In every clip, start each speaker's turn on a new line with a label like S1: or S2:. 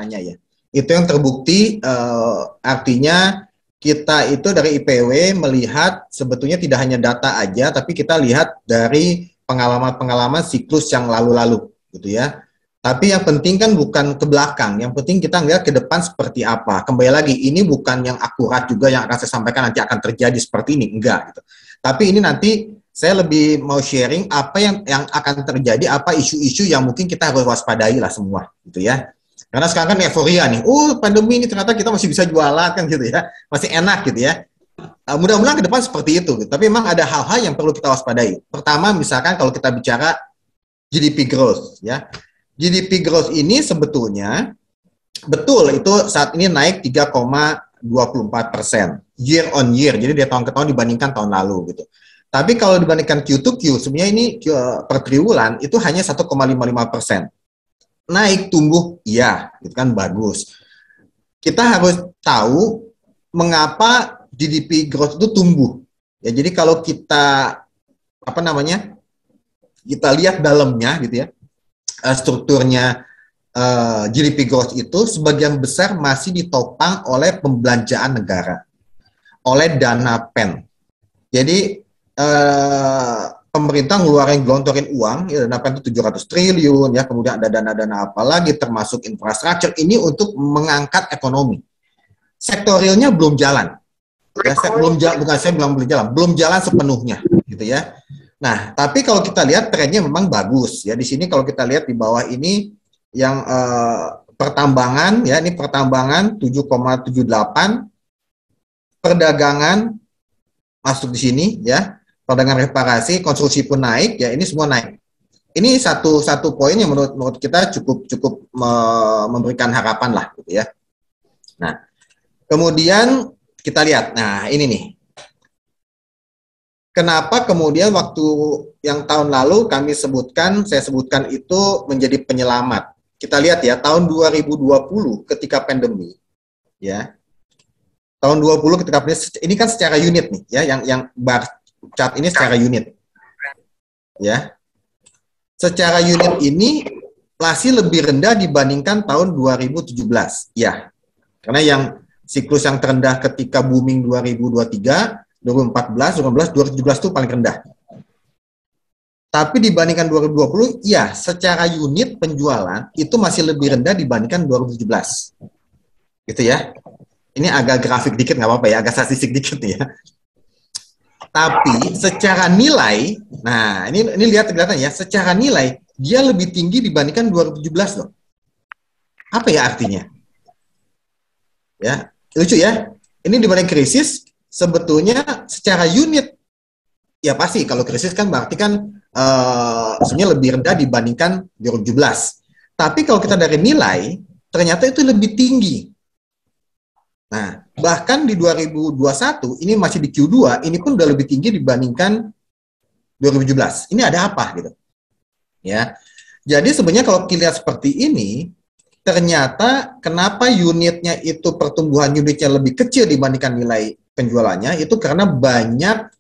S1: namanya ya. Itu yang terbukti, artinya kita itu dari IPW melihat sebetulnya tidak hanya data aja, tapi kita lihat dari pengalaman-pengalaman siklus yang lalu-lalu, gitu ya. Tapi yang penting kan bukan ke belakang, yang penting kita ngeliat ke depan seperti apa. Kembali lagi, ini bukan yang akurat juga yang akan saya sampaikan nanti akan terjadi seperti ini, enggak gitu. Tapi ini nanti saya lebih mau sharing apa yang akan terjadi, apa isu-isu yang mungkin kita harus waspadai lah semua, gitu ya. Karena sekarang kan euforia nih, pandemi ini ternyata kita masih bisa jualan kan gitu ya, masih enak gitu ya. Mudah-mudahan ke depan seperti itu, gitu. Tapi memang ada hal-hal yang perlu kita waspadai. Pertama, misalkan kalau kita bicara GDP growth, ya, GDP growth ini sebetulnya betul itu saat ini naik 3,24% year on year, jadi dari tahun ke tahun dibandingkan tahun lalu gitu. Tapi kalau dibandingkan Q to Q, sebenarnya ini per triwulan itu hanya 1,55%. Naik tumbuh, iya, itu kan bagus. Kita harus tahu mengapa GDP growth itu tumbuh. Ya, jadi kalau kita kita lihat dalamnya gitu ya, strukturnya GDP growth itu sebagian besar masih ditopang oleh pembelanjaan negara, oleh dana pen. Jadi pemerintah gelontorin uang, ya, dana pen itu 700 triliun, ya, kemudian ada dana-dana apa lagi, termasuk infrastruktur, ini untuk mengangkat ekonomi. Sektor realnya belum jalan. Ya, belum jalan sepenuhnya, gitu ya. Nah, tapi kalau kita lihat trennya memang bagus, ya. Di sini kalau kita lihat di bawah ini yang pertambangan, ya, ini pertambangan 7,78, perdagangan masuk di sini, ya. Perdagangan reparasi, konstruksi pun naik, ya, ini semua naik. Ini satu poin yang menurut kita cukup memberikan harapan lah, gitu ya. Nah, kemudian kita lihat, nah ini nih. Kenapa kemudian waktu yang tahun lalu saya sebutkan itu menjadi penyelamat. Kita lihat ya, tahun 2020 ketika pandemi, ya. Tahun 2020 ketika pandemi, ini kan secara unit nih, ya, yang bar chart ini secara unit, ya. Secara unit ini masih lebih rendah dibandingkan tahun 2017, ya. Karena yang siklus yang terendah ketika booming 2023, 2014, 2017 itu paling rendah. Tapi dibandingkan 2020, ya, secara unit penjualan itu masih lebih rendah dibandingkan 2017. Gitu ya. Ini agak grafik dikit, nggak apa-apa ya, agak statistik dikit nih ya. Tapi secara nilai, nah ini lihat kelihatan ya, secara nilai dia lebih tinggi dibandingkan 2017 loh. Apa ya artinya? Ya, lucu ya. Ini dibanding krisis, sebetulnya secara unit, ya pasti kalau krisis kan berarti kan sebenarnya lebih rendah dibandingkan 2017. Tapi kalau kita dari nilai, ternyata itu lebih tinggi. Nah, bahkan di 2021, ini masih di Q2, ini pun udah lebih tinggi dibandingkan 2017. Ini ada apa gitu? Ya. Jadi sebenarnya kalau kita lihat seperti ini, ternyata kenapa unitnya itu pertumbuhan unitnya lebih kecil dibandingkan nilai penjualannya, itu karena banyak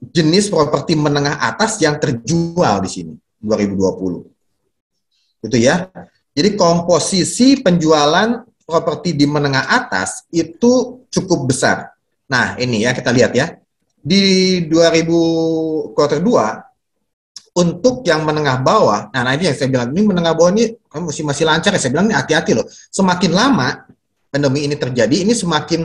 S1: jenis properti menengah atas yang terjual di sini 2020. Gitu ya. Jadi komposisi penjualan properti di menengah atas itu cukup besar. Nah, ini ya kita lihat ya. Di 2000 kuartal 2 untuk yang menengah bawah, nah ini yang saya bilang, ini menengah bawah ini masih lancar ya, saya bilang ini hati-hati loh. Semakin lama pandemi ini terjadi, ini semakin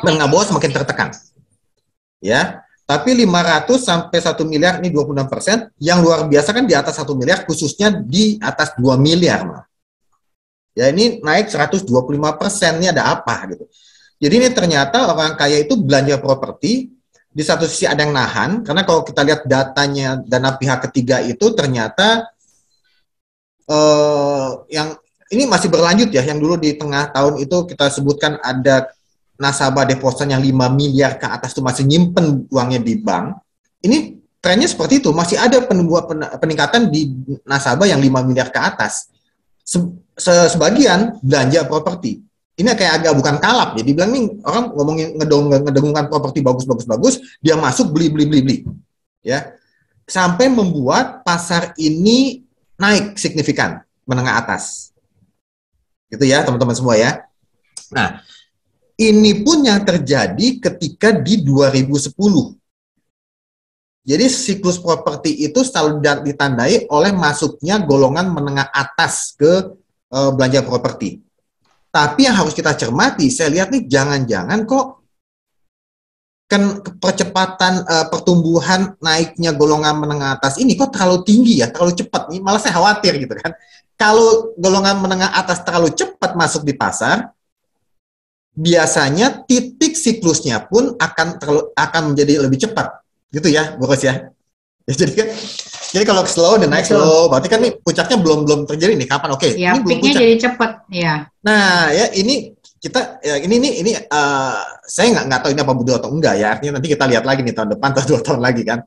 S1: menengah bawah semakin tertekan. Ya. Tapi 500 sampai 1 miliar ini 26%, yang luar biasa kan di atas 1 miliar, khususnya di atas 2 miliar. Ya ini naik 125%, ini ada apa gitu. Jadi ini ternyata orang kaya itu belanja properti, di satu sisi ada yang nahan, karena kalau kita lihat datanya dana pihak ketiga itu ternyata yang ini masih berlanjut ya, yang dulu di tengah tahun itu kita sebutkan ada nasabah deposit yang 5 miliar ke atas itu masih nyimpen uangnya di bank. Ini trennya seperti itu, masih ada peningkatan di nasabah yang 5 miliar ke atas. Sebagian belanja properti. Ini kayak agak bukan kalap ya. Dibilang nih orang ngomongin ngedengungkan properti bagus, dia masuk beli. Ya. Sampai membuat pasar ini naik signifikan. menengah atas. Gitu ya teman-teman semua ya. Nah, ini pun yang terjadi ketika di 2010. Jadi siklus properti itu selalu ditandai oleh masuknya golongan menengah atas ke belanja properti. Tapi yang harus kita cermati, saya lihat nih jangan-jangan kok kan percepatan pertumbuhan naiknya golongan menengah atas ini kok terlalu tinggi ya, terlalu cepat nih. Malah saya khawatir gitu kan. Kalau golongan menengah atas terlalu cepat masuk di pasar, biasanya titik siklusnya pun akan menjadi lebih cepat. Gitu ya, Boros ya. Jadi kalau slow dan naik slow, berarti kan nih puncaknya belum terjadi nih. Kapan? Oke,
S2: ya,
S1: ini belum
S2: peaknya
S1: puncak.
S2: jadi cepat, ya.
S1: Nah, ya ini kita ya ini saya nggak tahu ini apa betul atau enggak ya. Artinya nanti kita lihat lagi nih tahun depan atau 2 tahun lagi kan.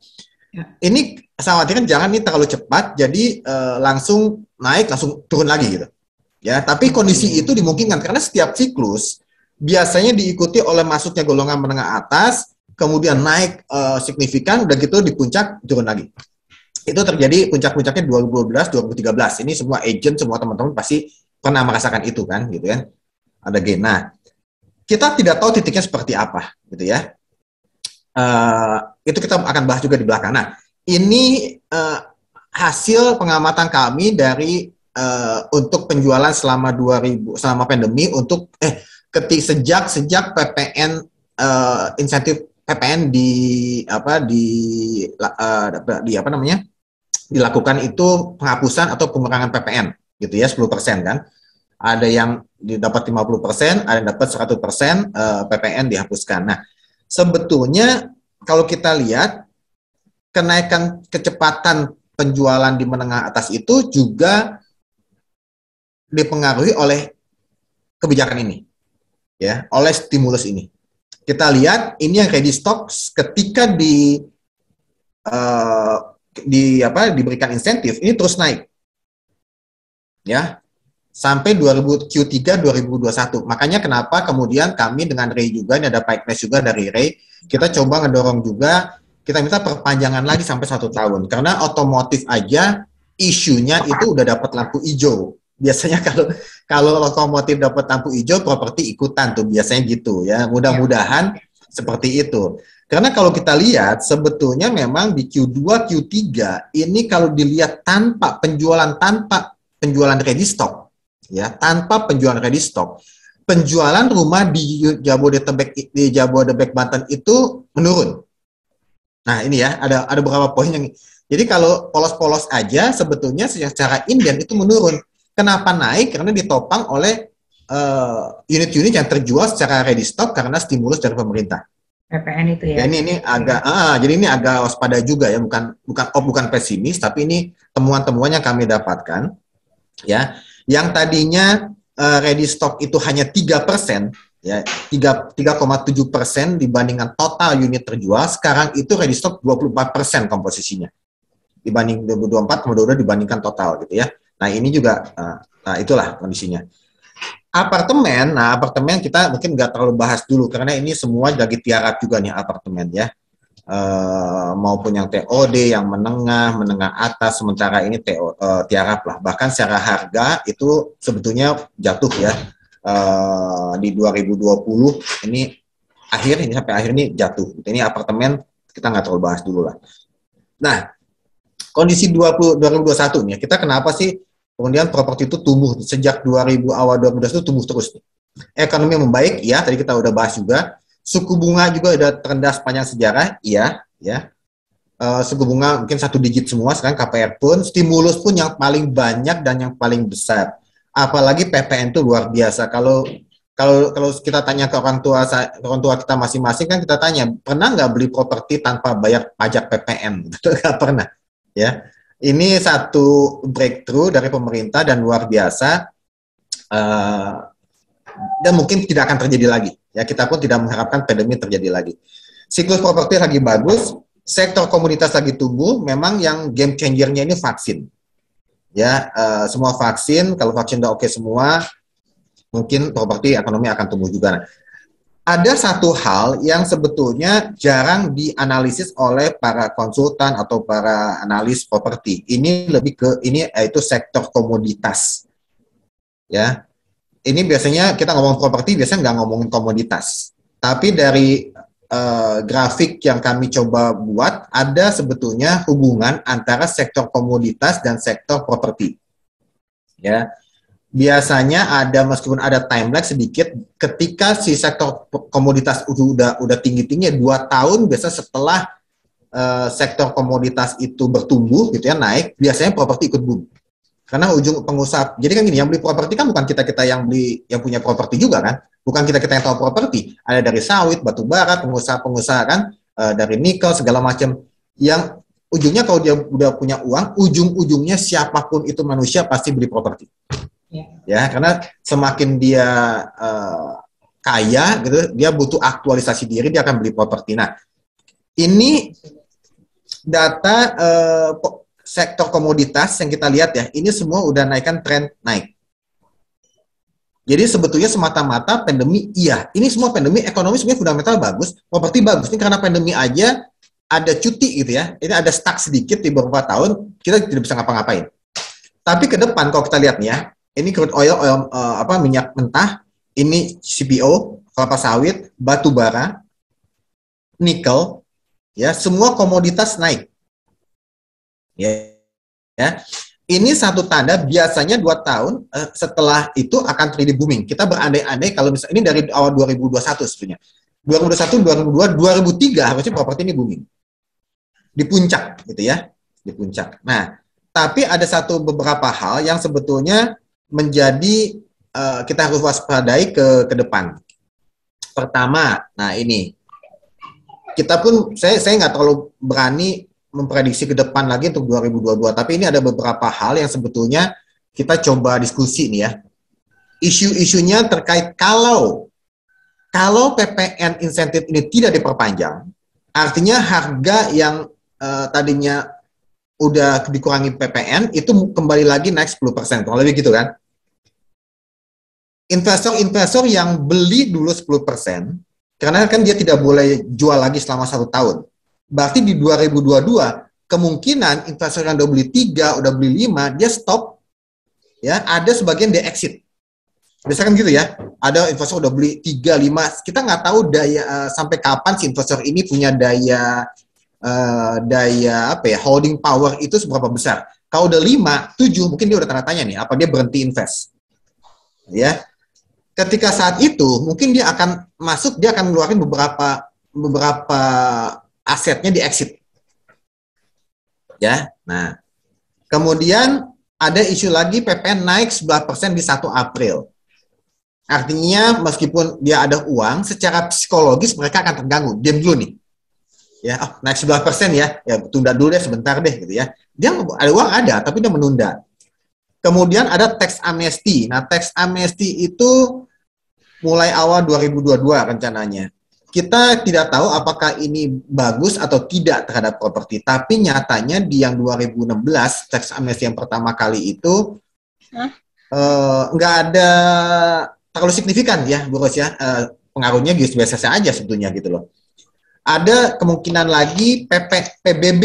S1: Ya. Ini saya khawatirkan jangan nih terlalu cepat, jadi langsung naik langsung turun lagi gitu. Ya, tapi kondisi itu dimungkinkan karena setiap siklus biasanya diikuti oleh masuknya golongan menengah atas, kemudian naik signifikan, udah gitu di puncak turun lagi. Itu terjadi puncak-puncaknya 2012, 2013. Ini semua agent, semua teman-teman pasti pernah merasakan itu kan, gitu kan. Ada gain. Nah, kita tidak tahu titiknya seperti apa, gitu ya. Itu kita akan bahas juga di belakang. Nah, ini hasil pengamatan kami dari untuk penjualan selama pandemi untuk sejak PPN insentif PPN dilakukan itu penghapusan atau pengurangan PPN gitu ya 10% kan. Ada yang didapat 50%, ada yang dapat 100% PPN dihapuskan. Nah, sebetulnya kalau kita lihat kenaikan kecepatan penjualan di menengah atas itu juga dipengaruhi oleh kebijakan ini. Ya, oleh stimulus ini. Kita lihat ini yang ready stock ketika diberikan insentif ini terus naik. Ya. Sampai Q3 2021. Makanya kenapa kemudian kami dengan Ray juga, ini ada Pak Ignes juga dari Ray, kita coba ngedorong juga, kita minta perpanjangan lagi sampai 1 tahun. Karena otomotif aja isunya itu udah dapat lampu hijau. Biasanya kalau otomotif dapat lampu hijau, properti ikutan tuh biasanya gitu ya. Mudah-mudahan seperti itu. Karena kalau kita lihat sebetulnya memang di Q2, Q3 ini kalau dilihat tanpa penjualan ready stock, ya tanpa penjualan ready stock, penjualan rumah di Jabodebek Banten itu menurun. Nah ini ya ada beberapa poin yang jadi kalau polos-polos aja sebetulnya secara inden itu menurun. Kenapa naik? Karena ditopang oleh unit-unit yang terjual secara ready stock karena stimulus dari pemerintah.
S2: PPN itu ya.
S1: Ya ini agak jadi ini agak waspada juga ya, bukan pesimis, tapi ini temuan-temuan yang kami dapatkan ya. Yang tadinya ready stock itu hanya 3%, ya 3,7% dibandingkan total unit terjual, sekarang itu ready stock 24% komposisinya dibanding 2024 kemudian dibandingkan total gitu ya. Nah ini juga, nah itulah kondisinya. Apartemen kita mungkin nggak terlalu bahas dulu karena ini semua lagi tiarap juga nih apartemen ya. Maupun yang TOD, yang menengah atas, sementara ini tiarap lah. Bahkan secara harga itu sebetulnya jatuh ya. Di 2020 ini sampai akhir ini jatuh. Ini apartemen kita nggak terlalu bahas dulu lah. Nah, kondisi 2021 nih, kita kenapa sih kemudian properti itu tumbuh sejak awal 2012 itu tumbuh terus nih. Ekonomi membaik, ya tadi kita udah bahas juga. Suku bunga juga udah terendah sepanjang sejarah, iya, ya. Suku bunga mungkin 1 digit semua, sekarang KPR pun, stimulus pun yang paling banyak dan yang paling besar. Apalagi PPN itu luar biasa. Kalau kita tanya ke orang tua kita masing-masing kan kita tanya, pernah nggak beli properti tanpa bayar pajak PPN? Nggak pernah, ya. Ini satu breakthrough dari pemerintah dan luar biasa. Dan mungkin tidak akan terjadi lagi. Ya, kita pun tidak mengharapkan pandemi terjadi lagi. Siklus properti lagi bagus, sektor komunitas lagi tumbuh. Memang yang game changer-nya ini vaksin. Ya, semua vaksin. Kalau vaksin udah oke semua, mungkin properti ekonomi akan tumbuh juga. ada satu hal yang sebetulnya jarang dianalisis oleh para konsultan atau para analis properti. Ini lebih ke ini yaitu sektor komoditas. Ya, ini biasanya kita ngomong properti biasanya nggak ngomongin komoditas. Tapi dari grafik yang kami coba buat ada sebetulnya hubungan antara sektor komoditas dan sektor properti. Ya, biasanya ada meskipun ada time lag sedikit ketika si sektor komoditas udah tinggi-tinggi 2 tahun biasa setelah sektor komoditas itu bertumbuh gitu ya naik biasanya properti ikut boom karena ujung pengusaha jadi kan gini yang beli properti kan bukan kita yang beli yang punya properti juga kan bukan kita yang tahu properti ada dari sawit batu bara pengusaha-pengusaha kan dari nikel segala macam yang ujungnya kalau dia udah punya uang ujung-ujungnya siapapun itu manusia pasti beli properti. Ya, karena semakin dia kaya, gitu, dia butuh aktualisasi diri, dia akan beli properti. Nah, ini data sektor komoditas yang kita lihat ya, ini semua udah naikkan tren naik. Jadi sebetulnya semata-mata pandemi, iya, ini semua pandemi, ekonomi sebenarnya fundamental bagus, properti bagus. Ini karena pandemi aja ada cuti gitu ya, ini ada stuck sedikit di beberapa tahun, kita tidak bisa ngapa-ngapain. Tapi ke depan kalau kita lihat nih ya, ini crude oil, minyak mentah, ini CPO, kelapa sawit, batu bara, nikel, ya semua komoditas naik. Ya. Ini satu tanda biasanya 2 tahun setelah itu akan terjadi booming. Kita berandai-andai kalau misalnya ini dari awal 2021 sebenarnya. 2021, 2002, 2003 harusnya properti ini booming. Di puncak gitu ya, di puncak. Nah, tapi ada beberapa hal yang sebetulnya menjadi kita harus waspadai ke depan. Pertama, nah ini kita pun saya nggak terlalu berani memprediksi ke depan lagi untuk 2022, tapi ini ada beberapa hal yang sebetulnya kita coba diskusi nih ya. Isu-isunya terkait kalau PPN insentif ini tidak diperpanjang, artinya harga yang tadinya udah dikurangi PPN itu kembali lagi naik 10%, kalau lebih gitu kan. Investor-investor yang beli dulu 10%, karena kan dia tidak boleh jual lagi selama 1 tahun. Berarti di 2022, kemungkinan investor yang udah beli 3, udah beli 5, dia stop, ya ada sebagian dia exit. Biasanya kan gitu ya, ada investor udah beli 3, 5, kita nggak tahu daya sampai kapan si investor ini punya daya holding power itu seberapa besar. Kalau udah 5, 7, mungkin dia udah tanda tanya nih, apa dia berhenti invest. Ya. Ketika saat itu mungkin dia akan masuk, dia akan mengeluarkan beberapa asetnya di exit. Ya. Nah, kemudian ada isu lagi PPN naik 11% di 1 April. Artinya meskipun dia ada uang, secara psikologis mereka akan terganggu. Diam dulu nih. Ya, naik 11% ya tunda dulu deh sebentar deh gitu ya. Dia ada uang ada, tapi dia menunda. Kemudian ada tax amnesty. Nah, tax amnesty itu mulai awal 2022 rencananya. Kita tidak tahu apakah ini bagus atau tidak terhadap properti, tapi nyatanya di yang 2016 tax amnesty yang pertama kali itu nggak ada terlalu signifikan ya, Bu Ros ya. Pengaruhnya biasa saja sebetulnya gitu loh. Ada kemungkinan lagi PBB.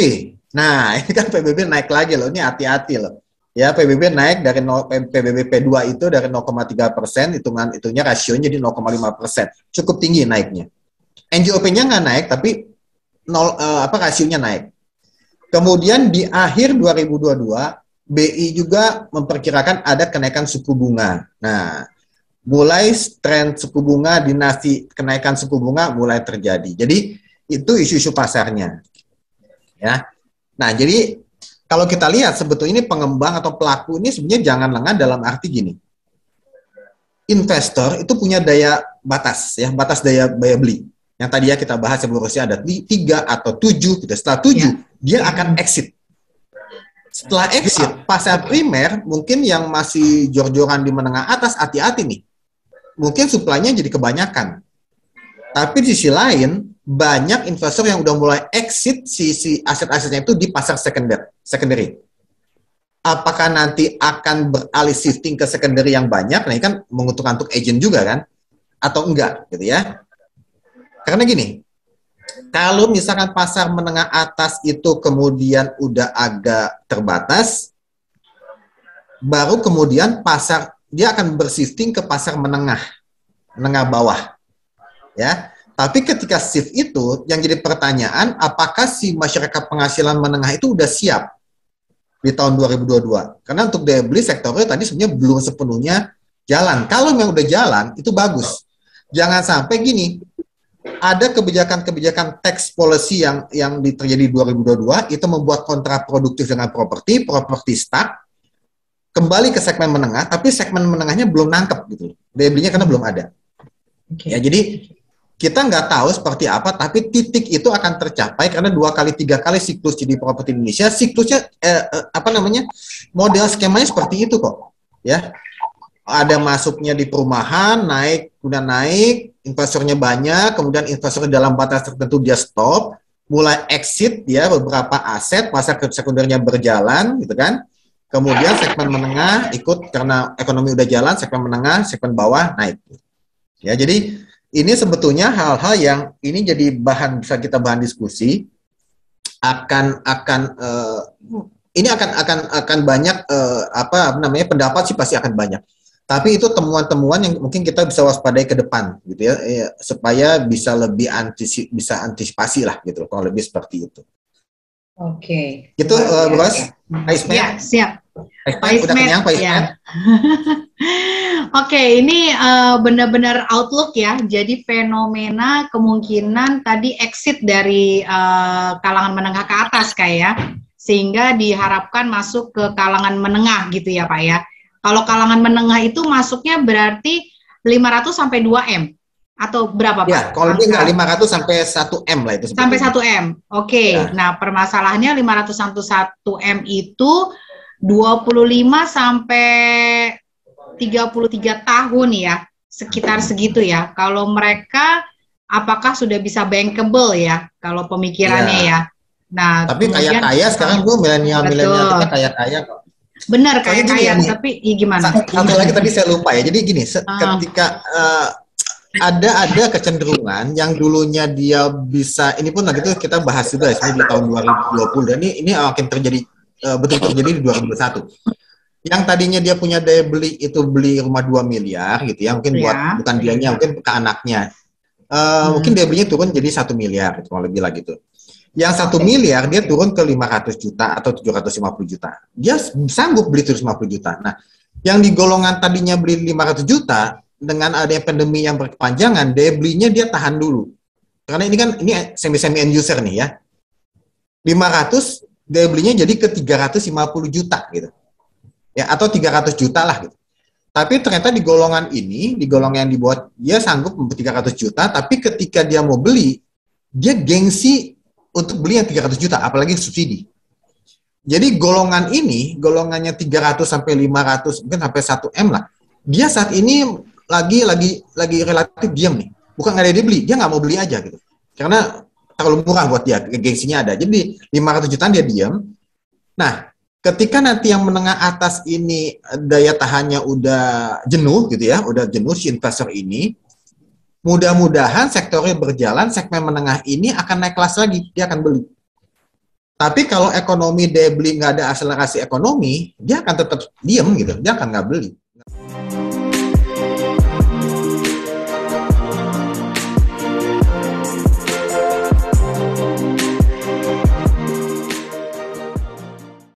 S1: Nah, ini kan PBB naik lagi loh, ini hati-hati loh. Ya, PBB naik dari PBB P2 itu dari 0,3%, itunya rasionya jadi 0,5%. Cukup tinggi naiknya. NJOP-nya nggak naik, tapi rasionya naik. Kemudian di akhir 2022, BI juga memperkirakan ada kenaikan suku bunga. Nah, mulai tren suku bunga, dinasti kenaikan suku bunga mulai terjadi. Jadi, itu isu-isu pasarnya. Ya. Nah, jadi kalau kita lihat sebetulnya ini pengembang atau pelaku ini sebenarnya jangan lengah dalam arti gini. Investor itu punya daya batas ya, batas daya beli. Yang tadi ya kita bahas sebelumnya ada 3 atau 7 gitu. Setelah 7 dia akan exit. Setelah exit, pasar primer mungkin yang masih jor-joran di menengah atas hati-hati nih. Mungkin supply-nya jadi kebanyakan. Tapi di sisi lain banyak investor yang udah mulai exit si aset-asetnya itu di pasar secondary. Apakah nanti akan beralih shifting ke secondary yang banyak? Nah, ini kan menguntungkan untuk agent juga kan? Atau enggak gitu ya? Karena gini, kalau misalkan pasar menengah atas itu kemudian udah agak terbatas, baru kemudian pasar dia akan bersifting ke pasar menengah bawah, ya. Tapi ketika shift itu, yang jadi pertanyaan, apakah si masyarakat penghasilan menengah itu udah siap di tahun 2022? Karena untuk daya beli sektornya tadi sebenarnya belum sepenuhnya jalan. Kalau memang udah jalan, itu bagus. Jangan sampai gini, ada kebijakan-kebijakan tax policy yang terjadi di 2022 itu membuat kontraproduktif dengan properti stuck, kembali ke segmen menengah, tapi segmen menengahnya belum nangkep gitu. Daya belinya karena belum ada. Ya, jadi kita nggak tahu seperti apa, tapi titik itu akan tercapai karena 2-3 kali siklus jadi properti Indonesia, siklusnya model skemanya seperti itu kok, ya. Ada masuknya di perumahan, naik, kemudian naik, investornya banyak, kemudian investor dalam batas tertentu dia stop, mulai exit ya beberapa aset, pasar sekundernya berjalan, gitu kan. Kemudian segmen menengah ikut karena ekonomi udah jalan, segmen menengah, segmen bawah naik. Ya, jadi ini sebetulnya hal-hal yang ini jadi bahan bisa kita bahan diskusi ini akan banyak pendapat sih pasti akan banyak. Tapi itu temuan-temuan yang mungkin kita bisa waspadai ke depan gitu ya, supaya bisa lebih antisipasi lah gitu kalau lebih seperti itu.
S2: Oke.
S1: Gitu Bos.
S2: Ya, siap.
S1: Pak Ismet, Pak Ismet. Ya.
S2: Oke, ini benar-benar outlook ya. Jadi fenomena kemungkinan tadi exit dari kalangan menengah ke atas kayak, sehingga diharapkan masuk ke kalangan menengah gitu ya Pak ya. Kalau kalangan menengah itu masuknya berarti 500 sampai 2M atau berapa Pak?
S1: Ya, kalau ini nggak 500 sampai 1M lah itu.
S2: Sampai 1M. Oke.
S1: Ya.
S2: Nah, permasalahannya 500 sampai 1M itu 25 sampai 33 tahun ya, sekitar segitu ya. Kalau mereka apakah sudah bisa bankable ya kalau pemikirannya ya. Nah,
S1: tapi kaya-kaya sekarang gue milenial kita kaya-kaya kok.
S2: Benar, kaya-kaya, tapi ya gimana?
S1: Satu lagi tadi saya lupa ya. Jadi gini, ketika ada kecenderungan yang dulunya dia bisa, ini pun lagi itu kita bahas juga ya di tahun 2020 dan ini akan terjadi betul terjadi di 2021. Yang tadinya dia punya daya beli itu beli rumah 2 miliar gitu ya, mungkin buat bukan dianya, mungkin ke anaknya. Mungkin daya belinya turun jadi 1 miliar gitu, lebih lagi tuh. Yang 1 miliar dia turun ke 500 juta atau 750 juta. Dia sanggup beli 750 juta. Nah, yang di golongan tadinya beli 500 juta dengan adanya pandemi yang berkepanjangan, daya belinya dia tahan dulu. Karena ini semi end user nih ya. 500 daya belinya jadi ke 350 juta gitu. Ya, atau 300 juta lah gitu. Tapi ternyata di golongan ini, di golongan yang dibuat, dia sanggup 300 juta, tapi ketika dia mau beli, dia gengsi untuk beli yang 300 juta, apalagi subsidi. Jadi golongan ini, golongannya 300 sampai 500, mungkin sampai 1M lah, dia saat ini lagi relatif diam nih. Bukan nggak ada dia beli, dia nggak mau beli aja gitu. Karena terlalu murah buat dia, gengsinya ada. Jadi 500 jutaan dia diam. Nah, ketika nanti yang menengah atas ini daya tahannya udah jenuh gitu ya, udah jenuh si investor ini, mudah-mudahan sektornya berjalan, segmen menengah ini akan naik kelas lagi, dia akan beli. Tapi kalau ekonomi daya beli nggak ada akselerasi ekonomi, dia akan tetap diam gitu, dia akan nggak beli.